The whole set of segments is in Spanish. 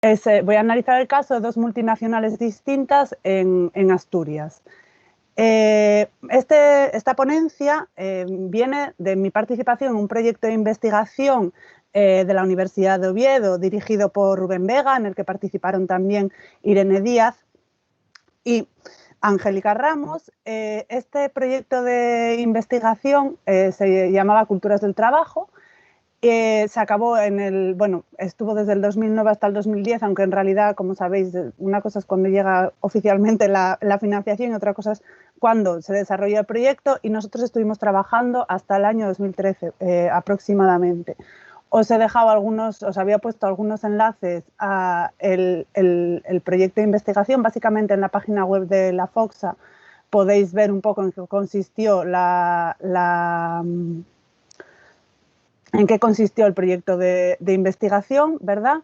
Voy a analizar el caso de dos multinacionales distintas en Asturias. Esta ponencia viene de mi participación en un proyecto de investigación de la Universidad de Oviedo, dirigido por Rubén Vega, en el que participaron también Irene Díaz y Angélica Ramos. Este proyecto de investigación se llamaba Culturas del Trabajo. Se acabó estuvo desde el 2009 hasta el 2010, aunque en realidad, como sabéis, una cosa es cuando llega oficialmente la financiación y otra cosa es cuando se desarrolla el proyecto, y nosotros estuvimos trabajando hasta el año 2013 aproximadamente. Os había puesto algunos enlaces a el proyecto de investigación. Básicamente en la página web de la FOCSA podéis ver un poco en qué consistió el proyecto de investigación, ¿verdad?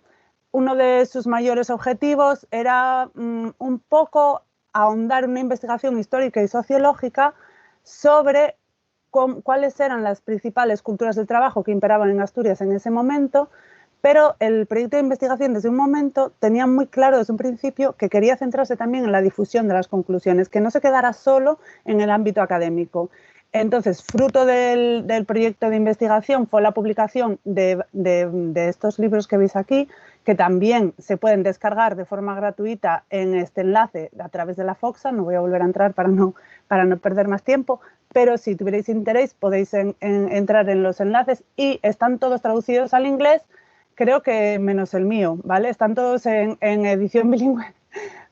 Uno de sus mayores objetivos era un poco ahondar en una investigación histórica y sociológica sobre cuáles eran las principales culturas del trabajo que imperaban en Asturias en ese momento, pero el proyecto de investigación desde un momento tenía muy claro desde un principio que quería centrarse también en la difusión de las conclusiones, que no se quedara solo en el ámbito académico. Entonces, fruto del proyecto de investigación fue la publicación de estos libros que veis aquí, que también se pueden descargar de forma gratuita en este enlace a través de la FOCSA. No voy a volver a entrar para no perder más tiempo, pero si tuvierais interés podéis entrar en los enlaces y están todos traducidos al inglés, creo que menos el mío, ¿vale? Están todos en edición bilingüe.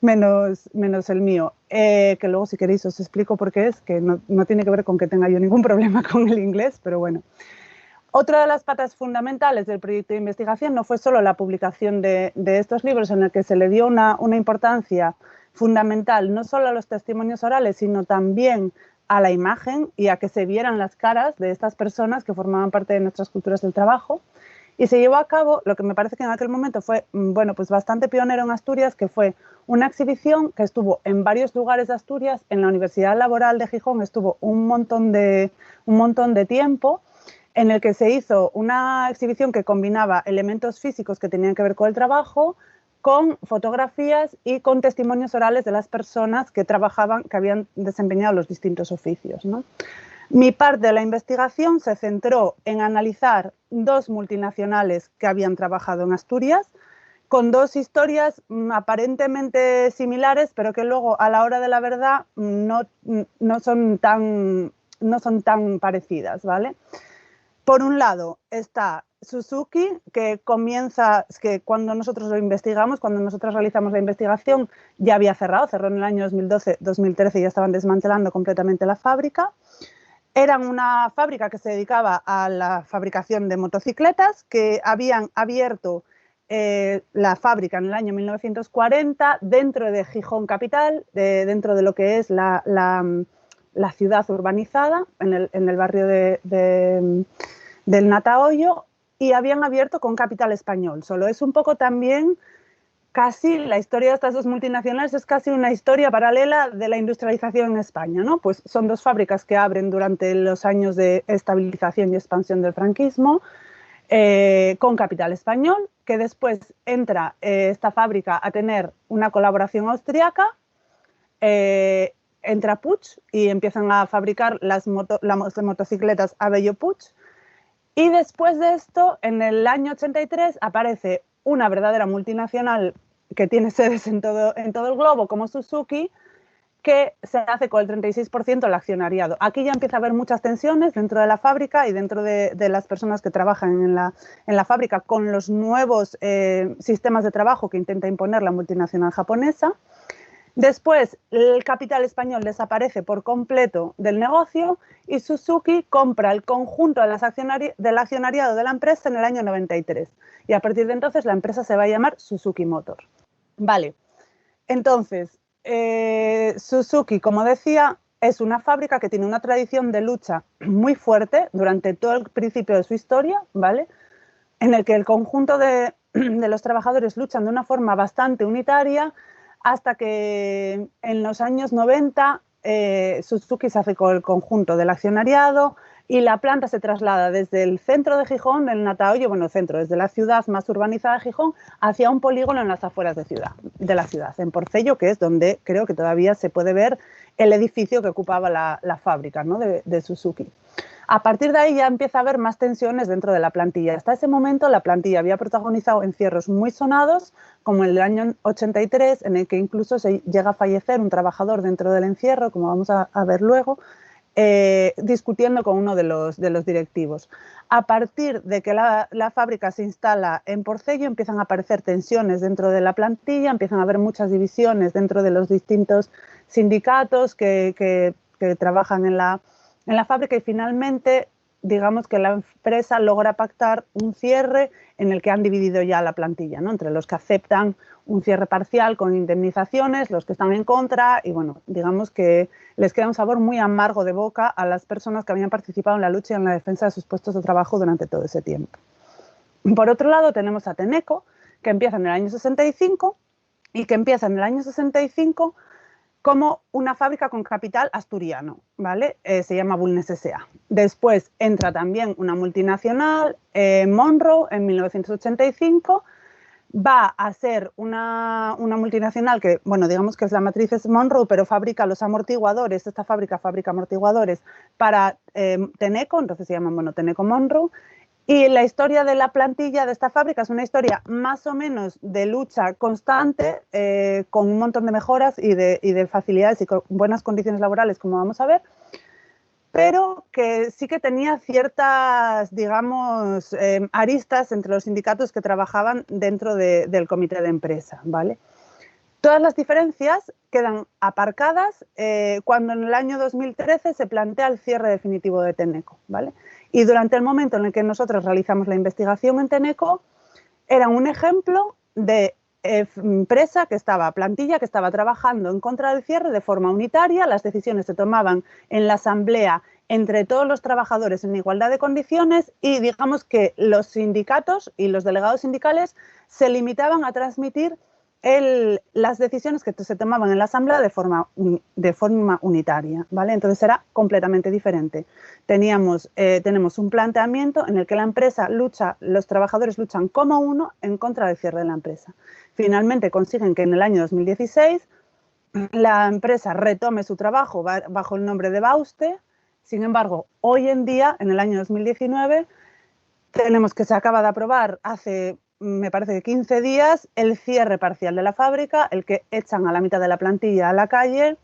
Menos el mío, que luego si queréis os explico por qué es, que no tiene que ver con que tenga yo ningún problema con el inglés, pero bueno. Otra de las patas fundamentales del proyecto de investigación no fue solo la publicación de estos libros, en el que se le dio una importancia fundamental no solo a los testimonios orales, sino también a la imagen y a que se vieran las caras de estas personas que formaban parte de nuestras culturas del trabajo. Y se llevó a cabo lo que me parece que en aquel momento fue pues bastante pionero en Asturias, que fue una exhibición que estuvo en varios lugares de Asturias. En la Universidad Laboral de Gijón estuvo un montón de tiempo, en el que se hizo una exhibición que combinaba elementos físicos que tenían que ver con el trabajo, con fotografías y con testimonios orales de las personas que trabajaban, que habían desempeñado los distintos oficios, ¿no? Mi parte de la investigación se centró en analizar dos multinacionales que habían trabajado en Asturias, con dos historias aparentemente similares, pero que luego a la hora de la verdad no son tan parecidas, ¿vale? Por un lado está Suzuki, que cuando nosotros lo investigamos, cuando nosotros realizamos la investigación, ya había cerró en el año 2012-2013 y ya estaban desmantelando completamente la fábrica. Eran una fábrica que se dedicaba a la fabricación de motocicletas, que habían abierto la fábrica en el año 1940 dentro de Gijón capital, dentro de lo que es la ciudad urbanizada, en el barrio del Natahoyo, y habían abierto con capital español. Solo es un poco también casi la historia de estas dos multinacionales es casi una historia paralela de la industrialización en España, ¿no? Pues son dos fábricas que abren durante los años de estabilización y expansión del franquismo, con capital español, que después entra esta fábrica a tener una colaboración austriaca, entra Puig y empiezan a fabricar las motocicletas Abelló Puig. Y después de esto, en el año 83, aparece una verdadera multinacional que tiene sedes en todo el globo, como Suzuki, que se hace con el 36% del accionariado. Aquí ya empieza a haber muchas tensiones dentro de la fábrica y dentro de las personas que trabajan en la fábrica, con los nuevos sistemas de trabajo que intenta imponer la multinacional japonesa. Después, el capital español desaparece por completo del negocio y Suzuki compra el conjunto del accionariado de la empresa en el año 93. Y a partir de entonces la empresa se va a llamar Suzuki Motor. Vale, entonces, Suzuki, como decía, es una fábrica que tiene una tradición de lucha muy fuerte durante todo el principio de su historia, ¿vale? En el que el conjunto de los trabajadores luchan de una forma bastante unitaria, hasta que en los años 90 Suzuki se hace con el conjunto del accionariado y la planta se traslada desde el centro de Gijón, del Natahoyo, bueno, centro, desde la ciudad más urbanizada de Gijón, hacia un polígono en las afueras de la ciudad, en Porcello, que es donde creo que todavía se puede ver el edificio que ocupaba la fábrica, ¿no?, de Suzuki. A partir de ahí ya empieza a haber más tensiones dentro de la plantilla. Hasta ese momento la plantilla había protagonizado encierros muy sonados, como el del año 83, en el que incluso se llega a fallecer un trabajador dentro del encierro, como vamos a ver luego, discutiendo con uno de los directivos. A partir de que la fábrica se instala en Porcello, empiezan a aparecer tensiones dentro de la plantilla, empiezan a haber muchas divisiones dentro de los distintos sindicatos que trabajan en la fábrica, y finalmente, digamos que la empresa logra pactar un cierre en el que han dividido ya la plantilla, ¿no?, entre los que aceptan un cierre parcial con indemnizaciones, los que están en contra, y bueno, digamos que les queda un sabor muy amargo de boca a las personas que habían participado en la lucha y en la defensa de sus puestos de trabajo durante todo ese tiempo. Por otro lado, tenemos a Tenneco, que empieza en el año 65 y que empieza en el año 65 como una fábrica con capital asturiano, ¿vale? Se llama Bulnes S.A. Después entra también una multinacional, Monroe, en 1985, va a ser una multinacional que, bueno, digamos que es la matriz es Monroe, pero fabrica los amortiguadores, esta fábrica fabrica amortiguadores para Tenneco, entonces se llama, bueno, Tenneco Monroe. Y la historia de la plantilla de esta fábrica es una historia más o menos de lucha constante, con un montón de mejoras y de facilidades y con buenas condiciones laborales, como vamos a ver, pero que sí que tenía ciertas, digamos, aristas entre los sindicatos que trabajaban dentro del comité de empresa, ¿vale? Todas las diferencias quedan aparcadas cuando en el año 2013 se plantea el cierre definitivo de Tenneco, ¿vale? Y durante el momento en el que nosotros realizamos la investigación en Tenneco, era un ejemplo de empresa plantilla que estaba trabajando en contra del cierre de forma unitaria. Las decisiones se tomaban en la asamblea entre todos los trabajadores en igualdad de condiciones, y digamos que los sindicatos y los delegados sindicales se limitaban a transmitir las decisiones que se tomaban en la asamblea de forma unitaria, ¿vale? Entonces era completamente diferente. Tenemos un planteamiento en el que la empresa los trabajadores luchan como uno en contra del cierre de la empresa. Finalmente consiguen que en el año 2016 la empresa retome su trabajo bajo el nombre de Bauste. Sin embargo, hoy en día, en el año 2019, tenemos que se acaba de aprobar hace, me parece que 15 días, el cierre parcial de la fábrica, el que echan a la mitad de la plantilla a la calle,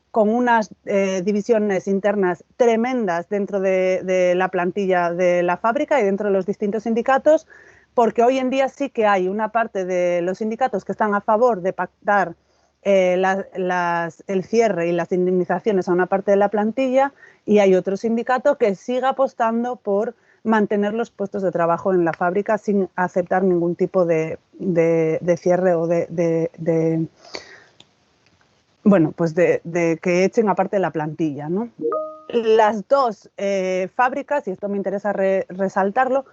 con unas divisiones internas tremendas dentro de la plantilla de la fábrica y dentro de los distintos sindicatos, porque hoy en día sí que hay una parte de los sindicatos que están a favor de pactar el cierre y las indemnizaciones a una parte de la plantilla, y hay otro sindicato que sigue apostando por mantener los puestos de trabajo en la fábrica sin aceptar ningún tipo de cierre o bueno, pues de que echen aparte la plantilla, ¿no? Las dos fábricas, y esto me interesa resaltarlo,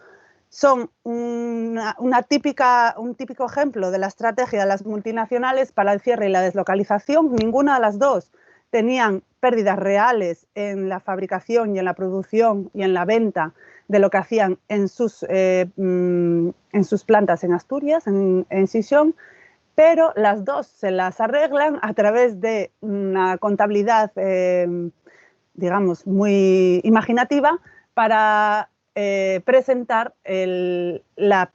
son un típico ejemplo de la estrategia de las multinacionales para el cierre y la deslocalización. Ninguna de las dos tenían pérdidas reales en la fabricación y en la producción y en la venta de lo que hacían en sus plantas en Asturias, en Sisión, pero las dos se las arreglan a través de una contabilidad, digamos, muy imaginativa para presentar la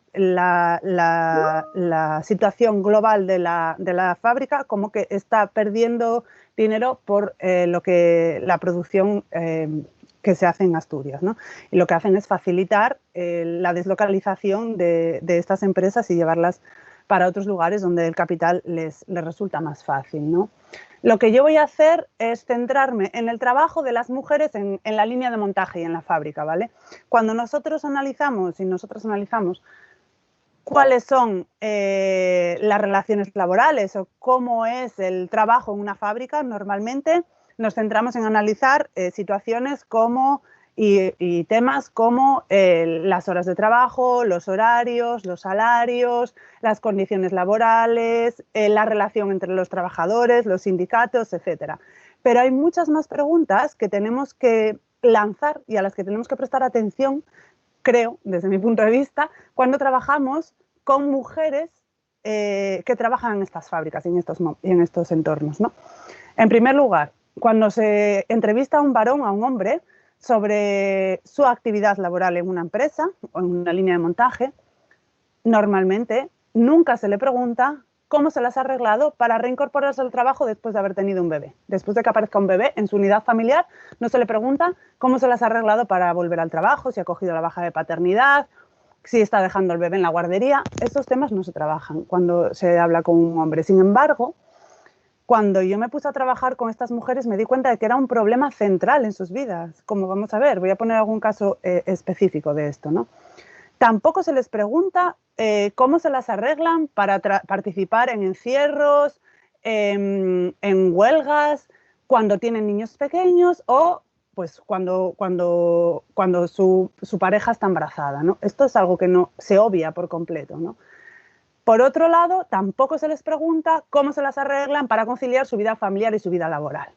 situación global de la fábrica como que está perdiendo dinero por la producción que se hace en Asturias, ¿no? Y lo que hacen es facilitar la deslocalización de estas empresas y llevarlas para otros lugares donde el capital les resulta más fácil, ¿no? Lo que yo voy a hacer es centrarme en el trabajo de las mujeres en la línea de montaje y en la fábrica, ¿vale? Cuando nosotros analizamos cuáles son las relaciones laborales o cómo es el trabajo en una fábrica, normalmente nos centramos en analizar situaciones y temas como las horas de trabajo, los horarios, los salarios, las condiciones laborales, la relación entre los trabajadores, los sindicatos, etc. Pero hay muchas más preguntas que tenemos que lanzar y a las que tenemos que prestar atención, creo, desde mi punto de vista, cuando trabajamos con mujeres que trabajan en estas fábricas y en estos entornos, ¿no? En primer lugar, cuando se entrevista a un varón, a un hombre, sobre su actividad laboral en una empresa o en una línea de montaje, normalmente nunca se le pregunta cómo se las ha arreglado para reincorporarse al trabajo después de haber tenido un bebé. Después de que aparezca un bebé en su unidad familiar, no se le pregunta cómo se las ha arreglado para volver al trabajo, si ha cogido la baja de paternidad, si está dejando el bebé en la guardería. Estos temas no se trabajan cuando se habla con un hombre. Sin embargo, cuando yo me puse a trabajar con estas mujeres me di cuenta de que era un problema central en sus vidas. Como vamos a ver, voy a poner algún caso específico de esto, ¿no? Tampoco se les pregunta cómo se las arreglan para participar en encierros, en huelgas, cuando tienen niños pequeños o pues cuando su pareja está embarazada, ¿no? Esto es algo que no se obvia por completo, ¿no? Por otro lado, tampoco se les pregunta cómo se las arreglan para conciliar su vida familiar y su vida laboral.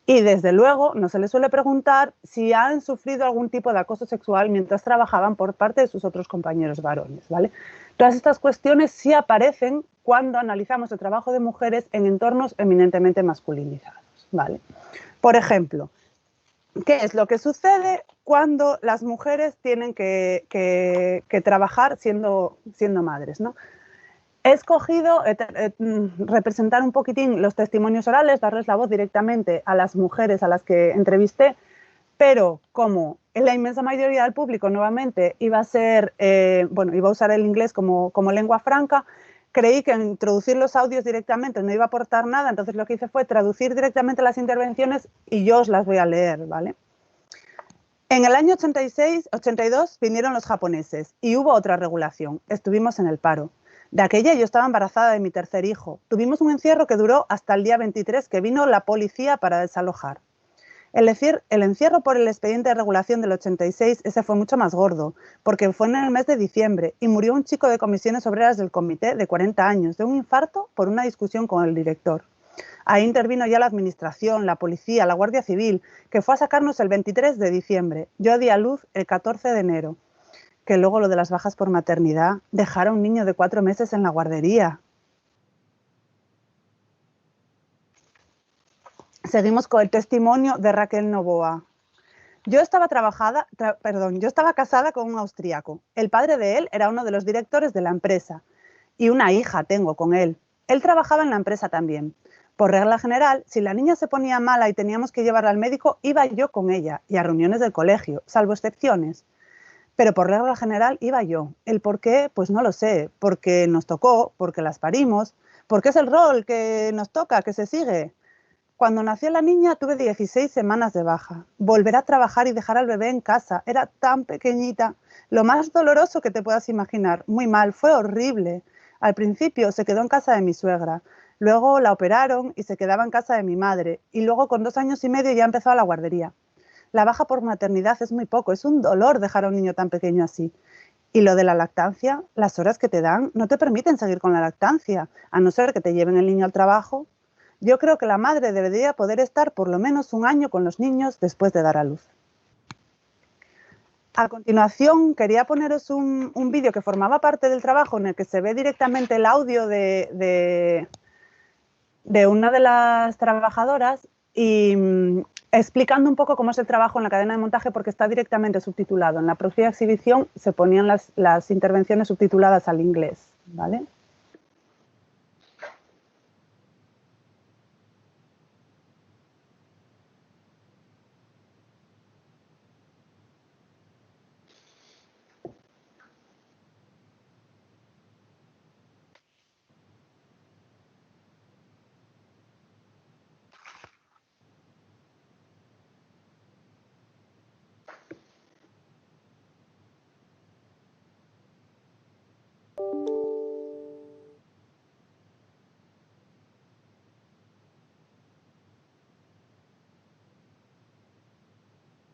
Y desde luego no se les suele preguntar si han sufrido algún tipo de acoso sexual mientras trabajaban por parte de sus otros compañeros varones, ¿vale? Todas estas cuestiones sí aparecen cuando analizamos el trabajo de mujeres en entornos eminentemente masculinizados, ¿vale? Por ejemplo, ¿qué es lo que sucede cuando las mujeres tienen que trabajar siendo madres, ¿no? He escogido representar un poquitín los testimonios orales, darles la voz directamente a las mujeres a las que entrevisté, pero como en la inmensa mayoría del público nuevamente iba a ser, iba a usar el inglés como lengua franca, creí que introducir los audios directamente no iba a aportar nada, entonces lo que hice fue traducir directamente las intervenciones y yo os las voy a leer, ¿vale? En el año 82 vinieron los japoneses y hubo otra regulación. Estuvimos en el paro. De aquella yo estaba embarazada de mi tercer hijo. Tuvimos un encierro que duró hasta el día 23, que vino la policía para desalojar. El encierro por el expediente de regulación del 86, ese fue mucho más gordo, porque fue en el mes de diciembre y murió un chico de comisiones obreras del comité de 40 años de un infarto por una discusión con el director. Ahí intervino ya la administración, la policía, la Guardia Civil, que fue a sacarnos el 23 de diciembre. Yo di a luz el 14 de enero. Que luego lo de las bajas por maternidad, dejar a un niño de 4 meses en la guardería. Seguimos con el testimonio de Raquel Novoa. Yo estaba casada con un austríaco. El padre de él era uno de los directores de la empresa y una hija tengo con él. Él trabajaba en la empresa también. Por regla general, si la niña se ponía mala y teníamos que llevarla al médico, iba yo con ella y a reuniones del colegio, salvo excepciones. Pero por regla general iba yo. ¿El por qué? Pues no lo sé. Porque nos tocó, porque las parimos, porque es el rol que nos toca, que se sigue. Cuando nació la niña tuve 16 semanas de baja. Volver a trabajar y dejar al bebé en casa. Era tan pequeñita. Lo más doloroso que te puedas imaginar. Muy mal, fue horrible. Al principio se quedó en casa de mi suegra. Luego la operaron y se quedaba en casa de mi madre. Y luego con 2 años y medio ya empezó a la guardería. La baja por maternidad es muy poco, es un dolor dejar a un niño tan pequeño así. Y lo de la lactancia, las horas que te dan no te permiten seguir con la lactancia, a no ser que te lleven el niño al trabajo. Yo creo que la madre debería poder estar por lo menos 1 año con los niños después de dar a luz. A continuación, quería poneros un vídeo que formaba parte del trabajo en el que se ve directamente el audio de una de las trabajadoras y explicando un poco cómo es el trabajo en la cadena de montaje porque está directamente subtitulado. En la propia exhibición se ponían las intervenciones subtituladas al inglés, ¿vale?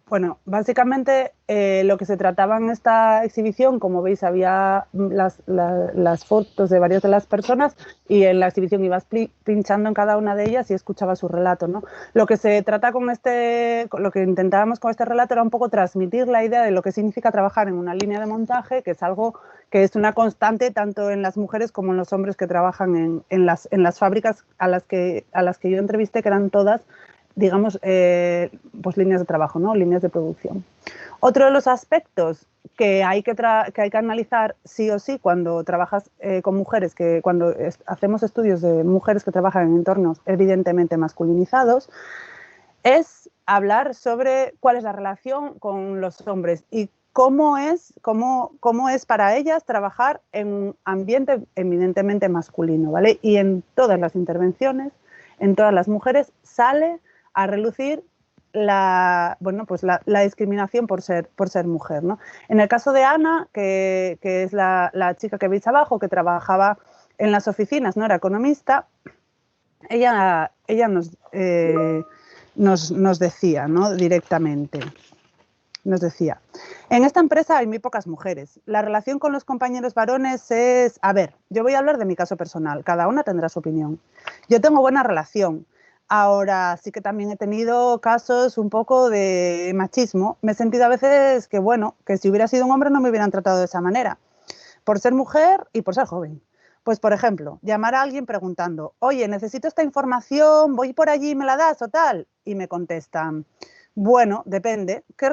Bueno, básicamente lo que se trataba en esta exhibición, como veis, había las fotos de varias de las personas y en la exhibición ibas pinchando en cada una de ellas y escuchabas su relato, ¿no? Lo que se trata lo que intentábamos con este relato era un poco transmitir la idea de lo que significa trabajar en una línea de montaje, que es algo que es una constante tanto en las mujeres como en los hombres que trabajan en las fábricas a las que yo entrevisté, que eran todas, digamos, pues líneas de trabajo, ¿no? Líneas de producción. Otro de los aspectos que hay que analizar sí o sí cuando trabajas con mujeres, que cuando hacemos estudios de mujeres que trabajan en entornos evidentemente masculinizados, es hablar sobre cuál es la relación con los hombres y cómo es para ellas trabajar en un ambiente evidentemente masculino, ¿vale? Y en todas las intervenciones, en todas las mujeres, sale a relucir pues la discriminación por ser mujer, ¿no? En el caso de Ana, que es la chica que veis abajo, que trabajaba en las oficinas, no era economista, ella nos decía, ¿no? Directamente, nos decía, en esta empresa hay muy pocas mujeres. La relación con los compañeros varones es, a ver, yo voy a hablar de mi caso personal, cada una tendrá su opinión. Yo tengo buena relación. Ahora sí que también he tenido casos un poco de machismo. Me he sentido a veces que, bueno, que si hubiera sido un hombre no me hubieran tratado de esa manera, por ser mujer y por ser joven. Pues, por ejemplo, llamar a alguien preguntando, oye, necesito esta información, voy por allí y me la das o tal. Y me contestan, bueno, depende, ¿qué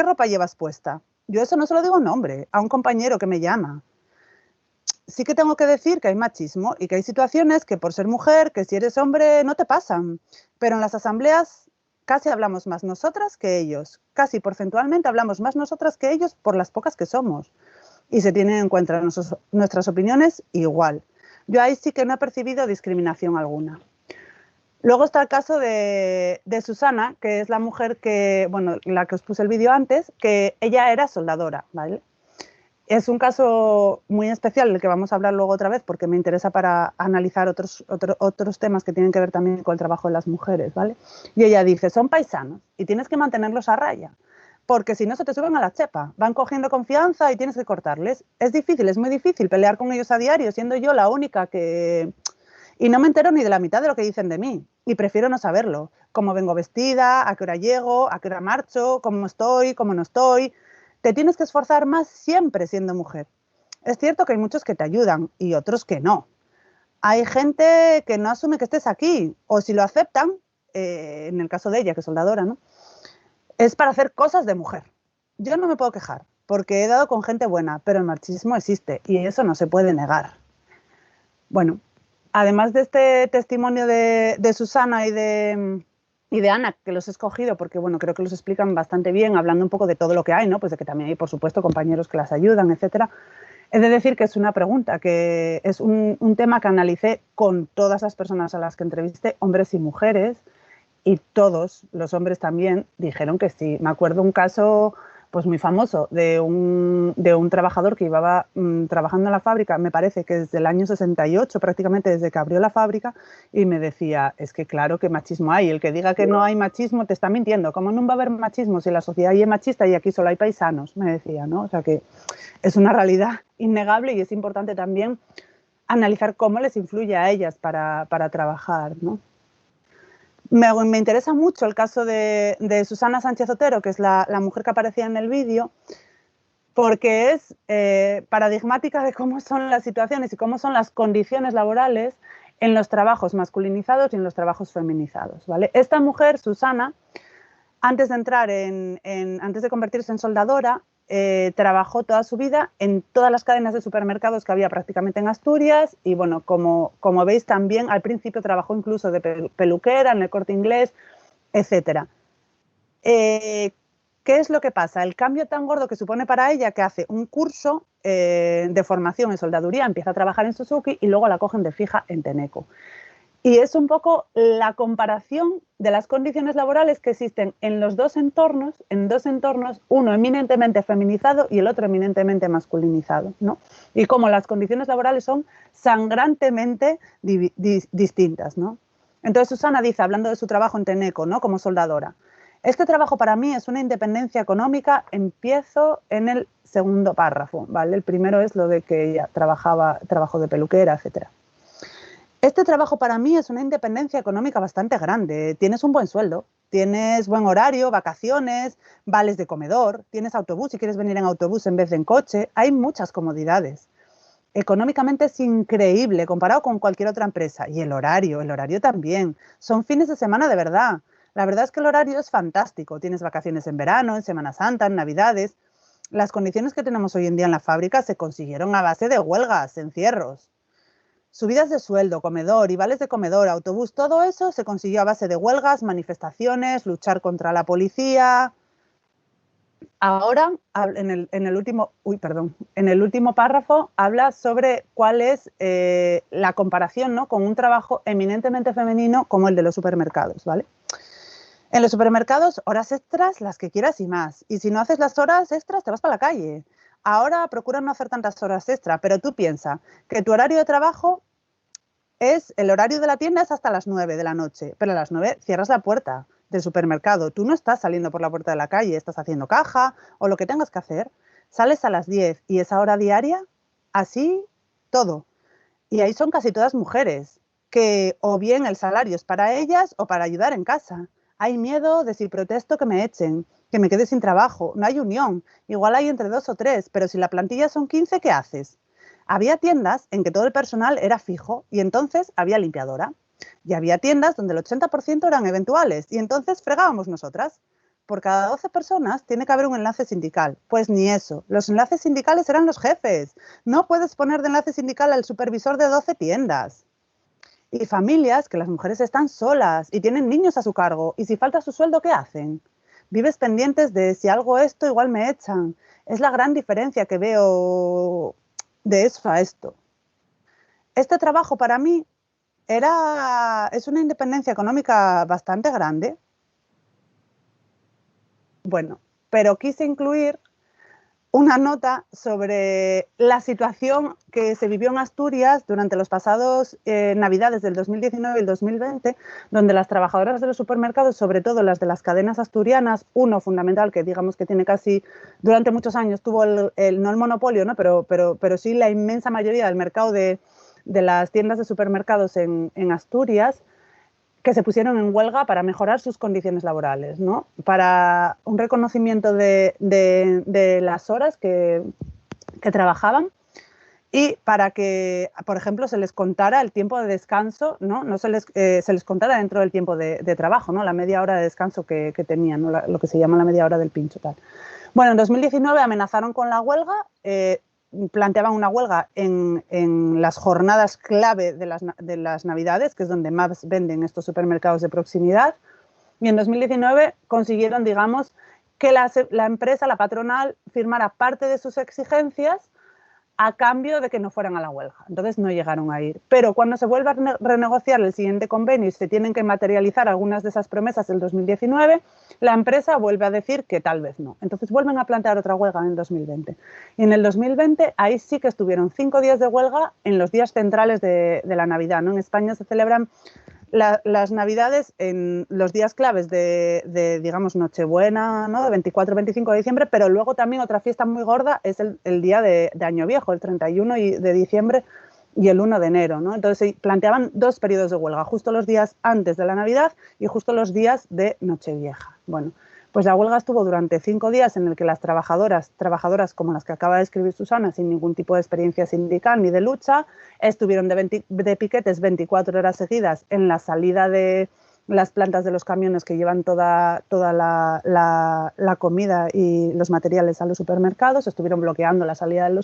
ropa llevas puesta? Yo eso no se lo digo a un hombre, a un compañero que me llama. Sí que tengo que decir que hay machismo y que hay situaciones que por ser mujer, que si eres hombre, no te pasan. Pero en las asambleas casi hablamos más nosotras que ellos. Casi porcentualmente hablamos más nosotras que ellos por las pocas que somos. Y se tienen en cuenta nuestras opiniones igual. Yo ahí sí que no he percibido discriminación alguna. Luego está el caso de Susana, que es la mujer que, bueno, la que os puse el vídeo antes, que ella era soldadora, ¿vale? Es un caso muy especial del que vamos a hablar luego otra vez porque me interesa para analizar otros temas que tienen que ver también con el trabajo de las mujeres, ¿vale? Y ella dice, son paisanos y tienes que mantenerlos a raya porque si no se te suben a la chepa, van cogiendo confianza y tienes que cortarles. Es difícil, es muy difícil pelear con ellos a diario, siendo yo la única que... Y no me entero ni de la mitad de lo que dicen de mí y prefiero no saberlo. Cómo vengo vestida, a qué hora llego, a qué hora marcho, cómo estoy, cómo no estoy. Te tienes que esforzar más siempre siendo mujer. Es cierto que hay muchos que te ayudan y otros que no. Hay gente que no asume que estés aquí o si lo aceptan, en el caso de ella, que es soldadora, ¿no? Es para hacer cosas de mujer. Yo no me puedo quejar porque he dado con gente buena, pero el machismo existe y eso no se puede negar. Bueno, además de este testimonio de Susana y de Ana, que los he escogido porque, bueno, creo que los explican bastante bien, hablando un poco de todo lo que hay, ¿no? Pues de que también hay, por supuesto, compañeros que las ayudan, etcétera. He de decir que es una pregunta, que es un tema que analicé con todas las personas a las que entrevisté, hombres y mujeres, y todos los hombres también dijeron que sí. Me acuerdo un caso pues muy famoso de un trabajador que llevaba trabajando en la fábrica, me parece que desde el año 68, prácticamente desde que abrió la fábrica, y me decía, es que claro que machismo hay, el que diga que no hay machismo te está mintiendo, ¿cómo no va a haber machismo si la sociedad es machista y aquí solo hay paisanos? Me decía, ¿no? O sea que es una realidad innegable y es importante también analizar cómo les influye a ellas para trabajar, ¿no? Me interesa mucho el caso de Susana Sánchez Otero, que es la mujer que aparecía en el vídeo, porque es paradigmática de cómo son las situaciones y cómo son las condiciones laborales en los trabajos masculinizados y en los trabajos feminizados, ¿vale? Esta mujer, Susana, antes de convertirse en soldadora, trabajó toda su vida en todas las cadenas de supermercados que había prácticamente en Asturias y, bueno, como veis también, al principio trabajó incluso de peluquera en el Corte Inglés, etc. ¿Qué es lo que pasa? El cambio tan gordo que supone para ella que hace un curso de formación en soldaduría, empieza a trabajar en Suzuki y luego la cogen de fija en Tenneco. Y es un poco la comparación de las condiciones laborales que existen en los dos entornos, uno eminentemente feminizado y el otro eminentemente masculinizado, ¿no? Y cómo las condiciones laborales son sangrantemente distintas, ¿no? Entonces Susana dice, hablando de su trabajo en Tenneco, ¿no? Como soldadora, Este trabajo para mí es una independencia económica, empiezo en el segundo párrafo, ¿vale? El primero es lo de que ella trabajo de peluquera, etc. Este trabajo para mí es una independencia económica bastante grande. Tienes un buen sueldo, tienes buen horario, vacaciones, vales de comedor, tienes autobús si quieres venir en autobús en vez de en coche. Hay muchas comodidades. Económicamente es increíble comparado con cualquier otra empresa. Y el horario también. Son fines de semana de verdad. La verdad es que el horario es fantástico. Tienes vacaciones en verano, en Semana Santa, en Navidades. Las condiciones que tenemos hoy en día en la fábrica se consiguieron a base de huelgas, encierros. Subidas de sueldo, comedor y vales de comedor, autobús, todo eso se consiguió a base de huelgas, manifestaciones, luchar contra la policía. Ahora, en el último párrafo, habla sobre cuál es la comparación, ¿no?, con un trabajo eminentemente femenino como el de los supermercados, ¿vale? En los supermercados, horas extras, las que quieras y más. Y si no haces las horas extras, te vas para la calle. Ahora procura no hacer tantas horas extra, pero tú piensa que tu horario de trabajo el horario de la tienda es hasta las 9 de la noche, pero a las 9 cierras la puerta del supermercado. Tú no estás saliendo por la puerta de la calle, estás haciendo caja o lo que tengas que hacer. Sales a las 10 y esa hora diaria, así todo. Y ahí son casi todas mujeres, que o bien el salario es para ellas o para ayudar en casa. Hay miedo de si protesto que me echen, que me quede sin trabajo. No hay unión. Igual hay entre 2 o 3, pero si la plantilla son 15, ¿qué haces? Había tiendas en que todo el personal era fijo y entonces había limpiadora. Y había tiendas donde el 80% eran eventuales y entonces fregábamos nosotras. Por cada 12 personas tiene que haber un enlace sindical. Pues ni eso. Los enlaces sindicales eran los jefes. No puedes poner de enlace sindical al supervisor de 12 tiendas. Y familias que las mujeres están solas y tienen niños a su cargo. Y si falta su sueldo, ¿qué hacen? Vives pendientes de si hago esto, igual me echan. Es la gran diferencia que veo de eso a esto. Este trabajo para mí es una independencia económica bastante grande. Bueno, pero quise incluir una nota sobre la situación que se vivió en Asturias durante los pasados Navidades del 2019 y el 2020, donde las trabajadoras de los supermercados, sobre todo las de las cadenas asturianas, uno fundamental que digamos que tiene casi, durante muchos años tuvo no el monopolio, ¿no?, pero sí la inmensa mayoría del mercado de las tiendas de supermercados en Asturias, que se pusieron en huelga para mejorar sus condiciones laborales, ¿no?, para un reconocimiento de las horas que trabajaban y para que, por ejemplo, se les contara el tiempo de descanso, no se les contara dentro del tiempo de trabajo, ¿no?, la media hora de descanso que tenían, ¿no?, lo que se llama la media hora del pincho, tal. Bueno, en 2019 amenazaron con la huelga, planteaban una huelga en las jornadas clave de las Navidades, que es donde más venden estos supermercados de proximidad, y en 2019 consiguieron, digamos, que la empresa, la patronal, firmara parte de sus exigencias a cambio de que no fueran a la huelga. Entonces no llegaron a ir. Pero cuando se vuelve a renegociar el siguiente convenio y se tienen que materializar algunas de esas promesas del 2019, la empresa vuelve a decir que tal vez no. Entonces vuelven a plantear otra huelga en el 2020. Y en el 2020 ahí sí que estuvieron 5 días de huelga en los días centrales de la Navidad, ¿no? En España se celebran las Navidades en los días claves de digamos, Nochebuena, ¿no?, de 24 25 de diciembre, pero luego también otra fiesta muy gorda es el día de Año Viejo, el 31 de diciembre y el 1 de enero, ¿no? Entonces planteaban 2 periodos de huelga, justo los días antes de la Navidad y justo los días de Nochevieja. Bueno, pues la huelga estuvo durante 5 días en el que las trabajadoras como las que acaba de escribir Susana, sin ningún tipo de experiencia sindical ni de lucha, estuvieron de piquetes 24 horas seguidas en la salida de las plantas de los camiones que llevan toda la comida y los materiales a los supermercados, estuvieron bloqueando la salida de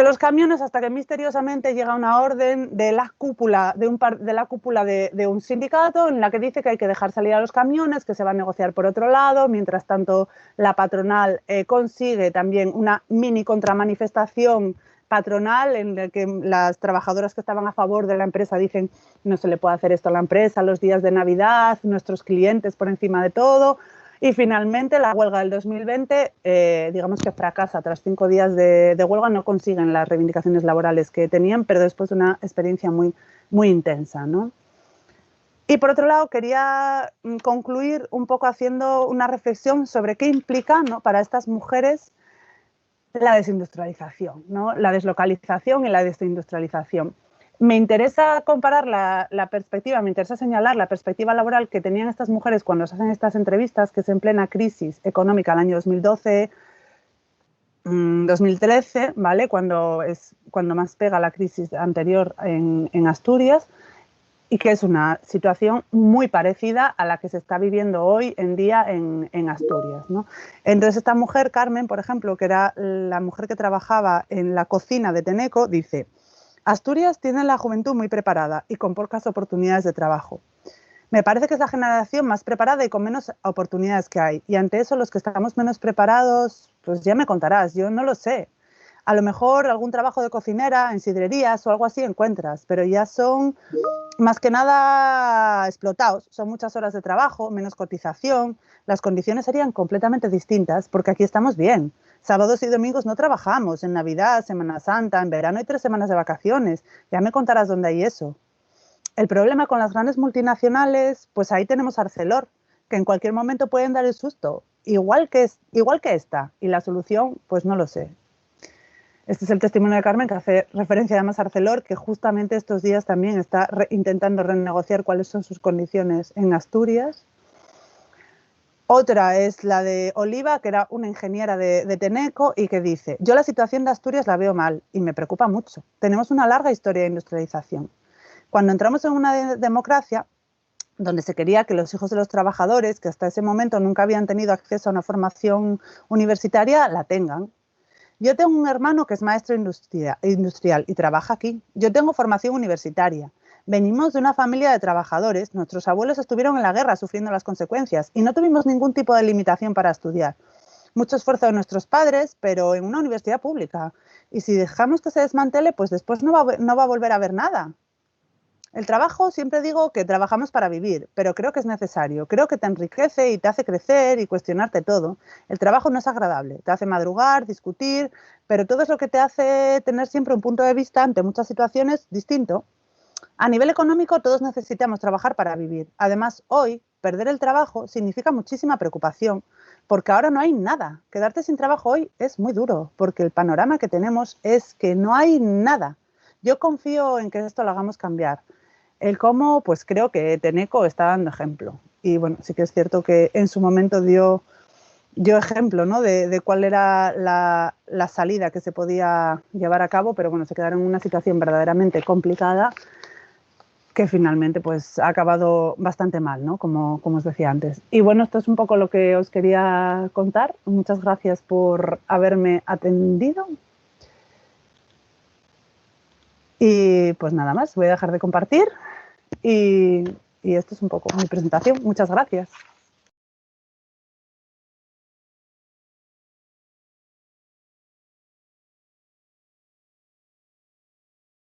los camiones hasta que misteriosamente llega una orden de la cúpula de un sindicato en la que dice que hay que dejar salir a los camiones, que se va a negociar por otro lado. Mientras tanto, la patronal consigue también una mini contramanifestación patronal en la que las trabajadoras que estaban a favor de la empresa dicen no se le puede hacer esto a la empresa los días de Navidad, nuestros clientes por encima de todo. Y finalmente la huelga del 2020, digamos que fracasa. Tras 5 días de huelga no consiguen las reivindicaciones laborales que tenían, pero después de una experiencia muy, muy intensa, ¿no? Y por otro lado, quería concluir un poco haciendo una reflexión sobre qué implica, ¿no?, para estas mujeres la desindustrialización, ¿no?, la deslocalización y la desindustrialización. Me interesa comparar la perspectiva, me interesa señalar la perspectiva laboral que tenían estas mujeres cuando se hacen estas entrevistas, que es en plena crisis económica, el año 2012, 2013, ¿vale?, cuando más pega la crisis anterior en Asturias, y que es una situación muy parecida a la que se está viviendo hoy en día en Asturias, ¿no? Entonces, esta mujer, Carmen, por ejemplo, que era la mujer que trabajaba en la cocina de Tenneco, dice: Asturias tiene la juventud muy preparada y con pocas oportunidades de trabajo. Me parece que es la generación más preparada y con menos oportunidades que hay. Y ante eso, los que estamos menos preparados, pues ya me contarás, yo no lo sé. A lo mejor algún trabajo de cocinera en sidrerías o algo así encuentras, pero ya son más que nada explotados. Son muchas horas de trabajo, menos cotización. Las condiciones serían completamente distintas porque aquí estamos bien. Sábados y domingos no trabajamos, en Navidad, Semana Santa, en verano hay 3 semanas de vacaciones. Ya me contarás dónde hay eso. El problema con las grandes multinacionales, pues ahí tenemos Arcelor, que en cualquier momento pueden dar el susto, igual que esta. Y la solución, pues no lo sé. Este es el testimonio de Carmen, que hace referencia además a Arcelor, que justamente estos días también está intentando renegociar cuáles son sus condiciones en Asturias. Otra es la de Oliva, que era una ingeniera de Tenneco y que dice: yo la situación de Asturias la veo mal y me preocupa mucho. Tenemos una larga historia de industrialización. Cuando entramos en una democracia donde se quería que los hijos de los trabajadores, que hasta ese momento nunca habían tenido acceso a una formación universitaria, la tengan. Yo tengo un hermano que es maestro industrial y trabaja aquí. Yo tengo formación universitaria. Venimos de una familia de trabajadores. Nuestros abuelos estuvieron en la guerra sufriendo las consecuencias y no tuvimos ningún tipo de limitación para estudiar. Mucho esfuerzo de nuestros padres, pero en una universidad pública. Y si dejamos que se desmantele, pues después no va a volver a haber nada. El trabajo, siempre digo que trabajamos para vivir, pero creo que es necesario. Creo que te enriquece y te hace crecer y cuestionarte todo. El trabajo no es agradable, te hace madrugar, discutir, pero todo es lo que te hace tener siempre un punto de vista ante muchas situaciones distinto. A nivel económico, todos necesitamos trabajar para vivir. Además, hoy, perder el trabajo significa muchísima preocupación, porque ahora no hay nada. Quedarte sin trabajo hoy es muy duro, porque el panorama que tenemos es que no hay nada. Yo confío en que esto lo hagamos cambiar. El cómo, pues creo que Tenneco está dando ejemplo. Y bueno, sí que es cierto que en su momento dio ejemplo, ¿no?, de cuál era la salida que se podía llevar a cabo, pero bueno, se quedaron en una situación verdaderamente complicada que finalmente pues ha acabado bastante mal, ¿no?, como os decía antes. Y bueno, esto es un poco lo que os quería contar. Muchas gracias por haberme atendido. Y pues nada más, voy a dejar de compartir y esto es un poco mi presentación. Muchas gracias.